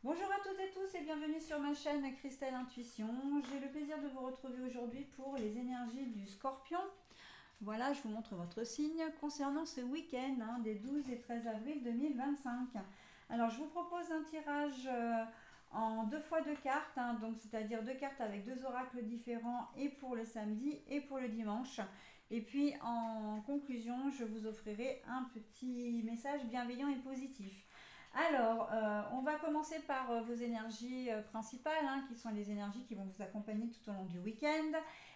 Bonjour à toutes et tous et bienvenue sur ma chaîne Christelle Intuition. J'ai le plaisir de vous retrouver aujourd'hui pour les énergies du Scorpion. Voilà, je vous montre votre signe concernant ce week-end des 12 et 13 avril 2025. Alors, je vous propose un tirage en deux fois deux cartes, donc c'est-à-dire deux cartes avec deux oracles différents et pour le samedi et pour le dimanche. Et puis en conclusion, je vous offrirai un petit message bienveillant et positif. Alors, on va commencer par vos énergies principales, qui sont les énergies qui vont vous accompagner tout au long du week-end.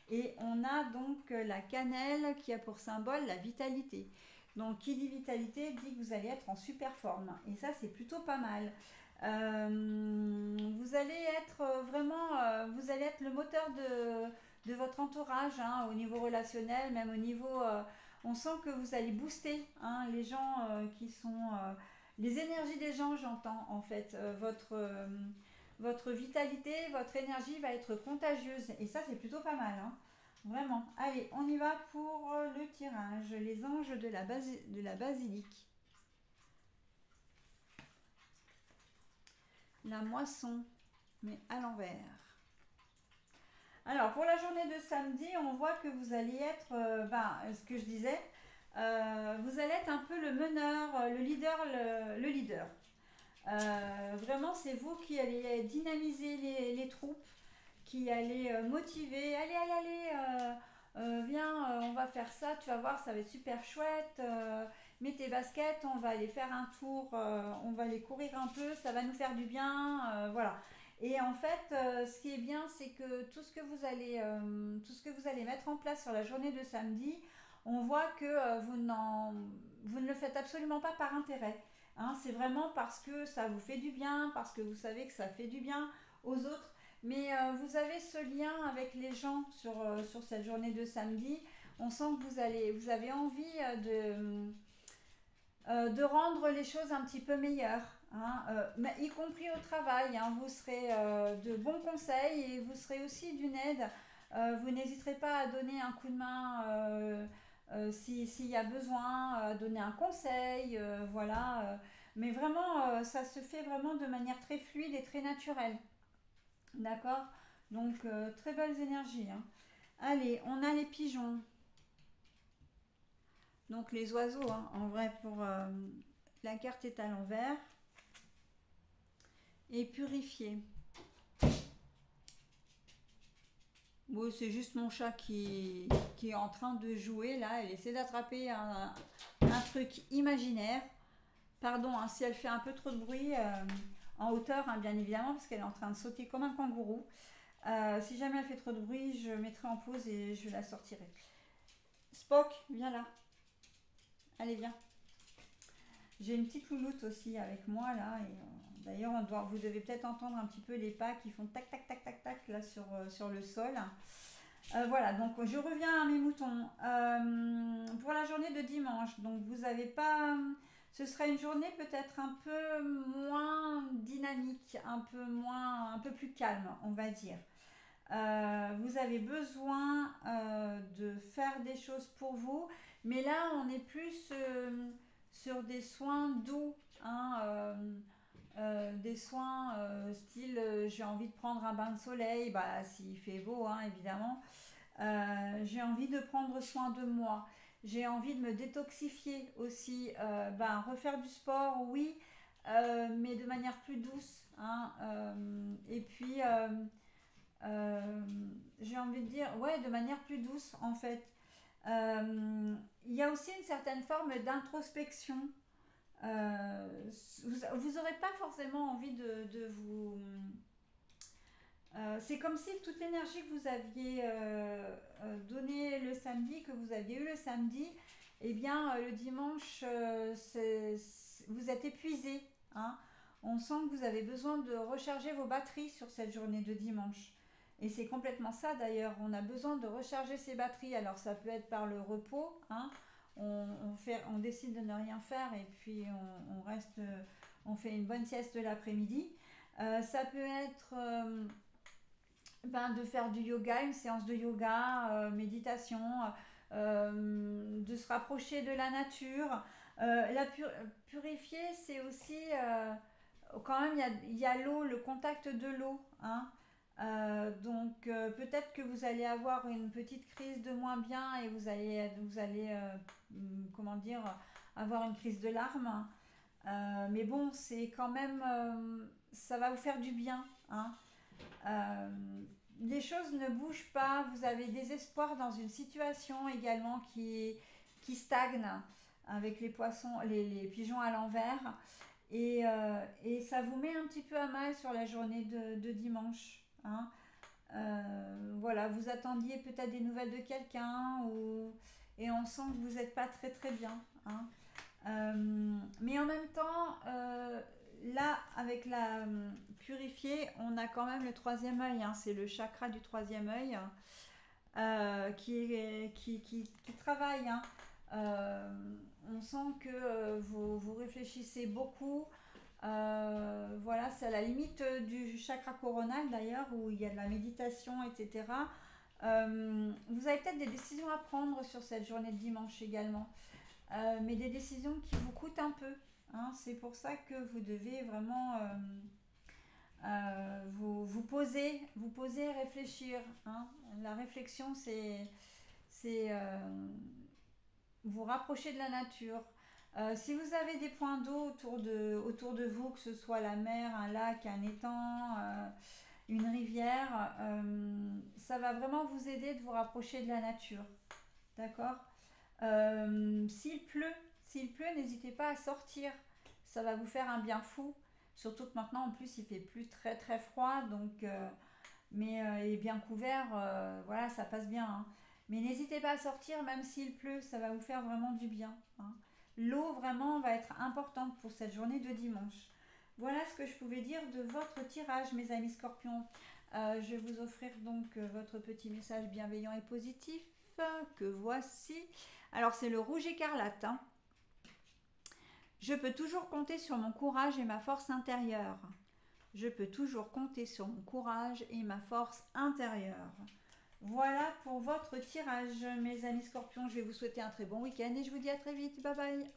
Et on a donc la cannelle qui a pour symbole la vitalité. Donc, qui dit vitalité dit que vous allez être en super forme. Et ça, c'est plutôt pas mal. Vous allez être vraiment, vous allez être le moteur de votre entourage au niveau relationnel, même au niveau, on sent que vous allez booster les gens qui sont les énergies des gens, j'entends en fait. Votre vitalité, votre énergie va être contagieuse. Et ça, c'est plutôt pas mal. Vraiment. Allez, on y va pour le tirage. Les anges de la basilique. La moisson, mais à l'envers. Alors, pour la journée de samedi, on voit que vous allez être, ce que je disais, vous allez être un peu le meneur, le leader, le leader. Vraiment, c'est vous qui allez dynamiser les troupes, qui allez motiver. Allez, allez, allez, viens, on va faire ça, tu vas voir, ça va être super chouette. Mets tes baskets, on va aller faire un tour, on va aller courir un peu, ça va nous faire du bien. Voilà. Et en fait, ce qui est bien, c'est que tout ce que vous allez mettre en place sur la journée de samedi, on voit que vous ne le faites absolument pas par intérêt. C'est vraiment parce que ça vous fait du bien, parce que vous savez que ça fait du bien aux autres. Mais vous avez ce lien avec les gens sur cette journée de samedi. On sent que vous avez envie de rendre les choses un petit peu meilleures, mais y compris au travail. Vous serez de bons conseils et vous serez aussi d'une aide. Vous n'hésiterez pas à donner un coup de main s'il y a besoin, donner un conseil, voilà. Mais vraiment, ça se fait vraiment de manière très fluide et très naturelle. D'accord. Donc, très belles énergies. Allez, on a les pigeons. Donc, les oiseaux, en vrai, pour la carte est à l'envers. Et purifier. Bon, c'est juste mon chat qui est en train de jouer là. Elle essaie d'attraper un truc imaginaire. Pardon si elle fait un peu trop de bruit en hauteur, bien évidemment, parce qu'elle est en train de sauter comme un kangourou. Si jamais elle fait trop de bruit, je mettrai en pause et je la sortirai. Spock, viens là. Allez, viens. J'ai une petite louloute aussi avec moi là. Et d'ailleurs, vous devez peut-être entendre un petit peu les pas qui font tac tac tac tac tac là sur le sol. Voilà, donc je reviens à mes moutons. Pour la journée de dimanche, donc vous avez pas. Ce sera une journée peut-être un peu moins dynamique, un peu plus calme, on va dire. Vous avez besoin de faire des choses pour vous, mais là on est plus sur des soins doux, des soins style j'ai envie de prendre un bain de soleil, bah s'il fait beau évidemment. J'ai envie de prendre soin de moi, j'ai envie de me détoxifier aussi, refaire du sport oui, mais de manière plus douce, et puis j'ai envie de dire, ouais, de manière plus douce en fait. Il y a aussi une certaine forme d'introspection. Vous n'aurez pas forcément envie de vous. C'est comme si toute l'énergie que vous aviez donnée le samedi, que vous aviez eu le samedi, eh bien le dimanche, vous êtes épuisé. On sent que vous avez besoin de recharger vos batteries sur cette journée de dimanche. Et c'est complètement ça d'ailleurs. On a besoin de recharger ses batteries. Alors ça peut être par le repos. On décide de ne rien faire et puis on reste, on fait une bonne sieste l'après-midi. Ça peut être de faire du yoga, une séance de yoga, méditation, de se rapprocher de la nature. La purifier, c'est aussi quand même, il y a l'eau, le contact de l'eau, hein. Donc peut-être que vous allez avoir une petite crise de moins bien et vous allez comment dire, avoir une crise de larmes. Mais bon, c'est quand même, ça va vous faire du bien, hein. Euh, les choses ne bougent pas, vous avez des espoirs dans une situation également qui stagne avec les poissons, les pigeons à l'envers. Et ça vous met un petit peu à mal sur la journée de dimanche, hein. Voilà, vous attendiez peut-être des nouvelles de quelqu'un et on sent que vous n'êtes pas très très bien, hein. Mais en même temps, là, avec la purifiée, on a quand même le troisième œil, hein, c'est le chakra du troisième œil qui travaille, hein. Euh, on sent que vous réfléchissez beaucoup. Voilà, c'est à la limite du chakra coronal d'ailleurs, où il y a de la méditation, etc. Vous avez peut-être des décisions à prendre sur cette journée de dimanche également. Mais des décisions qui vous coûtent un peu, hein. C'est pour ça que vous devez vraiment vous poser et réfléchir, hein. La réflexion, c'est vous rapprocher de la nature. Si vous avez des points d'eau autour de vous, que ce soit la mer, un lac, un étang, une rivière, ça va vraiment vous aider de vous rapprocher de la nature. D'accord. S'il pleut, n'hésitez pas à sortir. Ça va vous faire un bien fou. Surtout que maintenant, en plus, il fait plus très très froid, donc mais il est bien couvert, voilà, ça passe bien, hein. Mais n'hésitez pas à sortir, même s'il pleut, ça va vous faire vraiment du bien, hein. L'eau vraiment va être importante pour cette journée de dimanche. Voilà ce que je pouvais dire de votre tirage, mes amis scorpions. Je vais vous offrir donc votre petit message bienveillant et positif que voici. Alors c'est le rouge écarlate, hein. Je peux toujours compter sur mon courage et ma force intérieure. Je peux toujours compter sur mon courage et ma force intérieure. Voilà pour votre tirage, mes amis scorpions. Je vais vous souhaiter un très bon week-end et je vous dis à très vite. Bye bye.